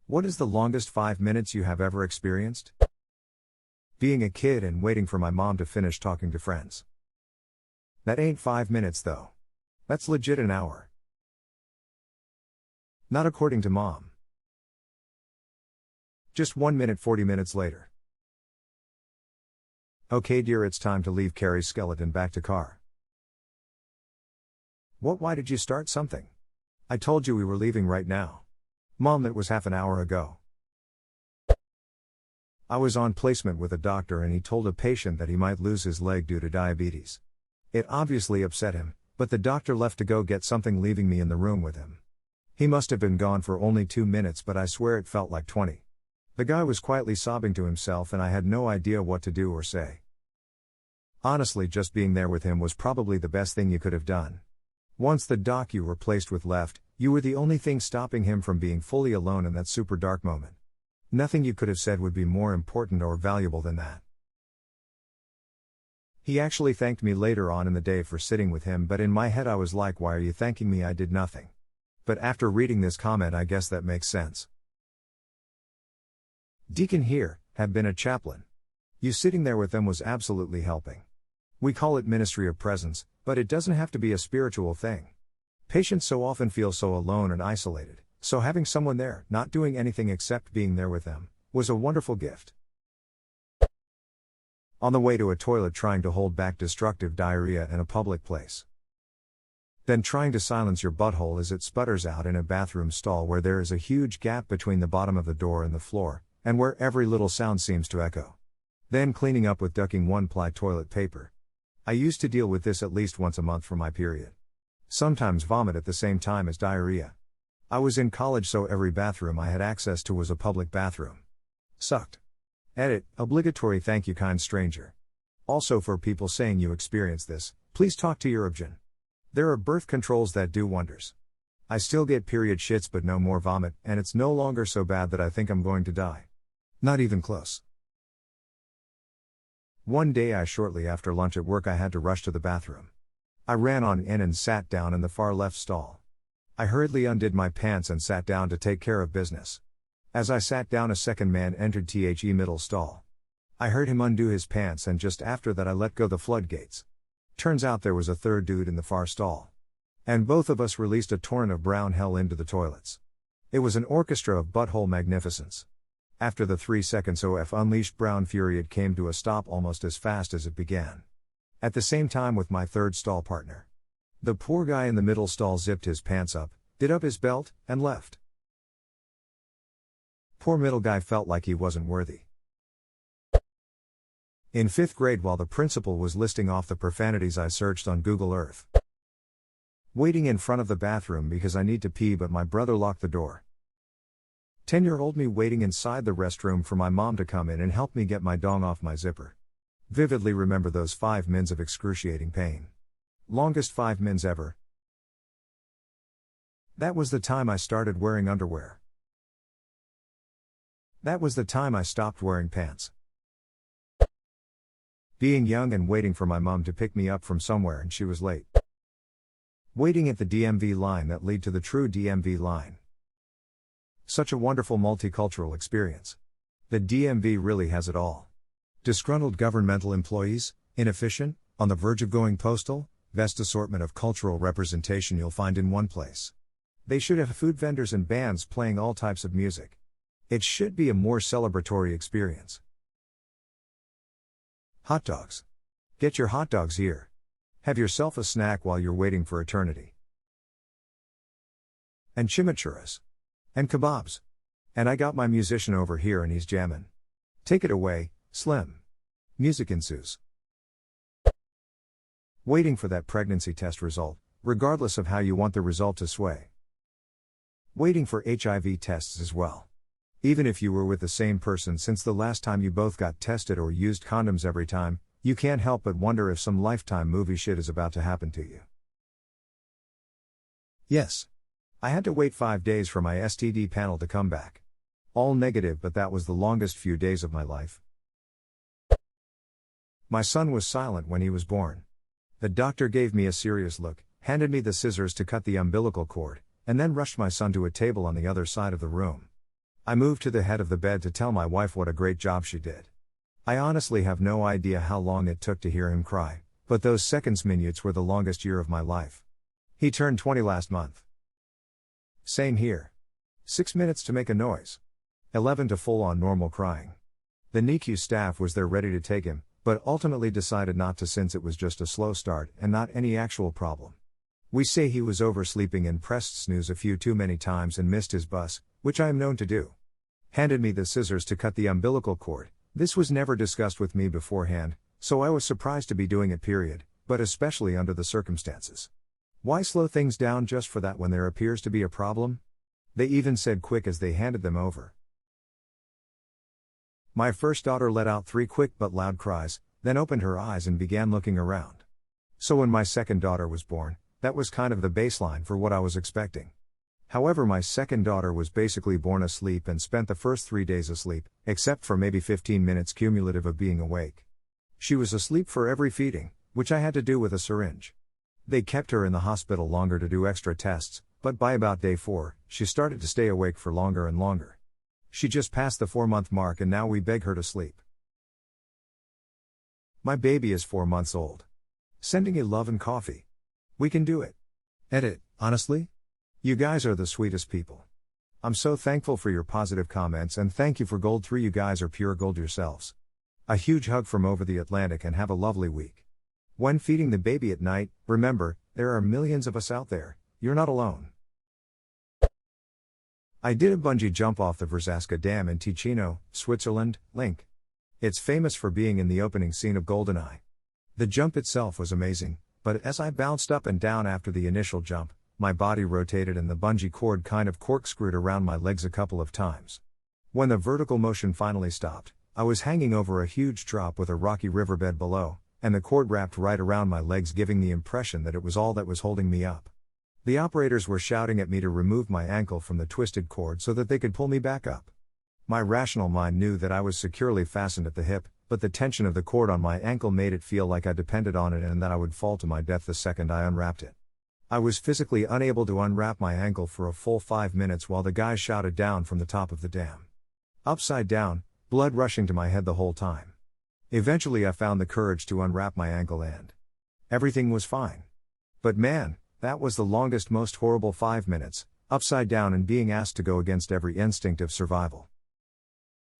What is the longest 5 minutes you have ever experienced? Being a kid and waiting for my mom to finish talking to friends. That ain't 5 minutes though. That's legit an hour. Not according to mom. Just 1 minute 40 minutes later. Okay dear, it's time to leave Carrie's skeleton back to car. What, why did you start something? I told you we were leaving right now. Mom, it was half an hour ago. I was on placement with a doctor and he told a patient that he might lose his leg due to diabetes. It obviously upset him, but the doctor left to go get something, leaving me in the room with him. He must have been gone for only 2 minutes, but I swear it felt like 20. The guy was quietly sobbing to himself and I had no idea what to do or say. Honestly, just being there with him was probably the best thing you could have done. Once the doc you were placed with left, you were the only thing stopping him from being fully alone in that super dark moment. Nothing you could have said would be more important or valuable than that. He actually thanked me later on in the day for sitting with him, but in my head I was like, why are you thanking me? I did nothing. But after reading this comment, I guess that makes sense. Deacon here, have been a chaplain. You sitting there with them was absolutely helping. We call it ministry of presence, but it doesn't have to be a spiritual thing. Patients so often feel so alone and isolated, so having someone there, not doing anything except being there with them, was a wonderful gift. On the way to a toilet, trying to hold back destructive diarrhea in a public place. Then trying to silence your butthole as it sputters out in a bathroom stall where there is a huge gap between the bottom of the door and the floor, and where every little sound seems to echo. Then cleaning up with ducking 1-ply toilet paper. I used to deal with this at least once a month for my period. Sometimes vomit at the same time as diarrhea. I was in college, so every bathroom I had access to was a public bathroom. Sucked. Edit, obligatory thank you kind stranger. Also, for people saying you experience this, please talk to your obgyn. There are birth controls that do wonders. I still get period shits but no more vomit, and it's no longer so bad that I think I'm going to die. Not even close. One day shortly after lunch at work I had to rush to the bathroom. I ran on in and sat down in the far left stall. I hurriedly undid my pants and sat down to take care of business. As I sat down, a second man entered the middle stall. I heard him undo his pants, and just after that I let go the floodgates. Turns out there was a third dude in the far stall. And both of us released a torrent of brown hell into the toilets. It was an orchestra of butthole magnificence. After the 3 seconds OF unleashed brown fury, it came to a stop almost as fast as it began. At the same time with my third stall partner. The poor guy in the middle stall zipped his pants up, did up his belt, and left. Poor middle guy felt like he wasn't worthy. In 5th grade, while the principal was listing off the profanities, I searched on Google Earth. Waiting in front of the bathroom because I need to pee but my brother locked the door. 10-year-old me waiting inside the restroom for my mom to come in and help me get my dong off my zipper. Vividly remember those 5 mins of excruciating pain. Longest 5 mins ever. That was the time I started wearing underwear. That was the time I stopped wearing pants. Being young and waiting for my mom to pick me up from somewhere and she was late. Waiting at the DMV line that lead to the true DMV line. Such a wonderful multicultural experience. The DMV really has it all. Disgruntled governmental employees, inefficient, on the verge of going postal, best assortment of cultural representation you'll find in one place. They should have food vendors and bands playing all types of music. It should be a more celebratory experience. Hot dogs. Get your hot dogs here. Have yourself a snack while you're waiting for eternity. And chimichangas. And kebabs. And I got my musician over here and he's jammin'. Take it away, Slim. Music ensues. Waiting for that pregnancy test result, regardless of how you want the result to sway. Waiting for HIV tests as well. Even if you were with the same person since the last time you both got tested or used condoms every time, you can't help but wonder if some Lifetime movie shit is about to happen to you. Yes. I had to wait 5 days for my STD panel to come back. All negative, but that was the longest few days of my life. My son was silent when he was born. The doctor gave me a serious look, handed me the scissors to cut the umbilical cord, and then rushed my son to a table on the other side of the room. I moved to the head of the bed to tell my wife what a great job she did. I honestly have no idea how long it took to hear him cry, but those minutes were the longest year of my life. He turned 20 last month. Same here. 6 minutes to make a noise. 11 to full-on normal crying. The NICU staff was there ready to take him, but ultimately decided not to since it was just a slow start and not any actual problem. We say he was oversleeping and pressed snooze a few too many times and missed his bus, which I am known to do. Handed me the scissors to cut the umbilical cord. This was never discussed with me beforehand, so I was surprised to be doing it period, but especially under the circumstances. Why slow things down just for that when there appears to be a problem? They even said quick as they handed them over. My first daughter let out 3 quick but loud cries, then opened her eyes and began looking around. So when my second daughter was born, that was kind of the baseline for what I was expecting. However, my second daughter was basically born asleep and spent the first 3 days asleep, except for maybe 15 minutes cumulative of being awake. She was asleep for every feeding, which I had to do with a syringe. They kept her in the hospital longer to do extra tests, but by about day 4, she started to stay awake for longer and longer. She just passed the 4-month mark and now we beg her to sleep. My baby is 4 months old. Sending you love and coffee. We can do it. Edit, honestly? You guys are the sweetest people. I'm so thankful for your positive comments and thank you for gold 3. You guys are pure gold yourselves. A huge hug from over the Atlantic and have a lovely week. When feeding the baby at night, remember, there are millions of us out there, you're not alone. I did a bungee jump off the Verzasca Dam in Ticino, Switzerland, link. It's famous for being in the opening scene of GoldenEye. The jump itself was amazing, but as I bounced up and down after the initial jump, my body rotated and the bungee cord kind of corkscrewed around my legs a couple of times. When the vertical motion finally stopped, I was hanging over a huge drop with a rocky riverbed below, and the cord wrapped right around my legs, giving the impression that it was all that was holding me up. The operators were shouting at me to remove my ankle from the twisted cord so that they could pull me back up. My rational mind knew that I was securely fastened at the hip, but the tension of the cord on my ankle made it feel like I depended on it and that I would fall to my death the second I unwrapped it. I was physically unable to unwrap my ankle for a full 5 minutes while the guys shouted down from the top of the dam. Upside down, blood rushing to my head the whole time. Eventually I found the courage to unwrap my ankle and everything was fine. But man, that was the longest, most horrible 5 minutes, upside down and being asked to go against every instinct of survival.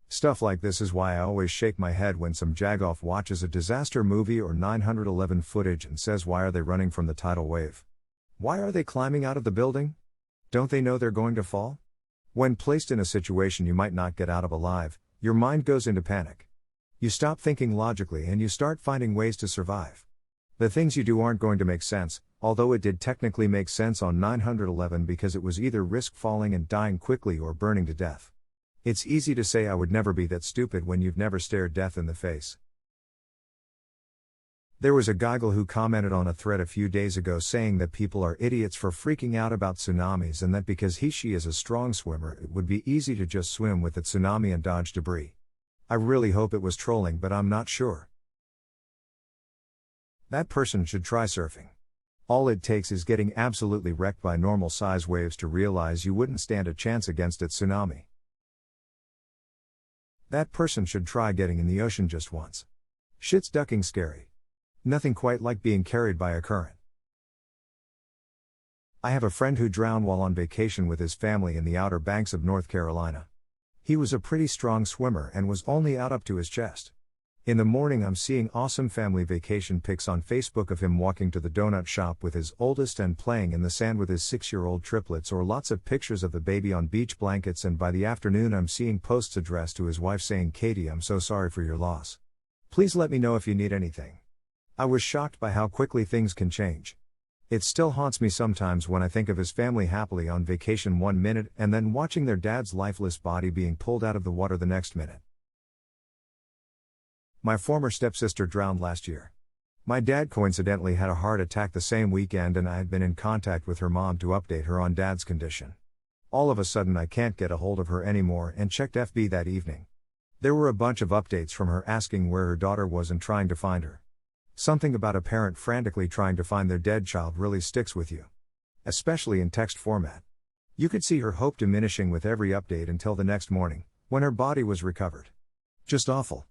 Stuff like this is why I always shake my head when some jagoff watches a disaster movie or 911 footage and says, why are they running from the tidal wave? Why are they climbing out of the building? Don't they know they're going to fall? When placed in a situation you might not get out of alive, your mind goes into panic. You stop thinking logically and you start finding ways to survive. The things you do aren't going to make sense, although it did technically make sense on 911 because it was either risk falling and dying quickly or burning to death. It's easy to say I would never be that stupid when you've never stared death in the face. There was a goggle who commented on a thread a few days ago saying that people are idiots for freaking out about tsunamis and that because she is a strong swimmer it would be easy to just swim with the tsunami and dodge debris. I really hope it was trolling, but I'm not sure. That person should try surfing. All it takes is getting absolutely wrecked by normal size waves to realize you wouldn't stand a chance against a tsunami. That person should try getting in the ocean just once. Shit's ducking scary. Nothing quite like being carried by a current. I have a friend who drowned while on vacation with his family in the Outer Banks of North Carolina. He was a pretty strong swimmer and was only out up to his chest. In the morning I'm seeing awesome family vacation pics on Facebook of him walking to the donut shop with his oldest and playing in the sand with his 6-year-old triplets, or lots of pictures of the baby on beach blankets, and by the afternoon I'm seeing posts addressed to his wife saying, "Katie, I'm so sorry for your loss. Please let me know if you need anything." I was shocked by how quickly things can change. It still haunts me sometimes when I think of his family happily on vacation 1 minute and then watching their dad's lifeless body being pulled out of the water the next minute. My former stepsister drowned last year. My dad coincidentally had a heart attack the same weekend and I had been in contact with her mom to update her on dad's condition. All of a sudden I can't get a hold of her anymore and checked FB that evening. There were a bunch of updates from her asking where her daughter was and trying to find her. Something about a parent frantically trying to find their dead child really sticks with you. Especially in text format. You could see her hope diminishing with every update until the next morning, when her body was recovered. Just awful.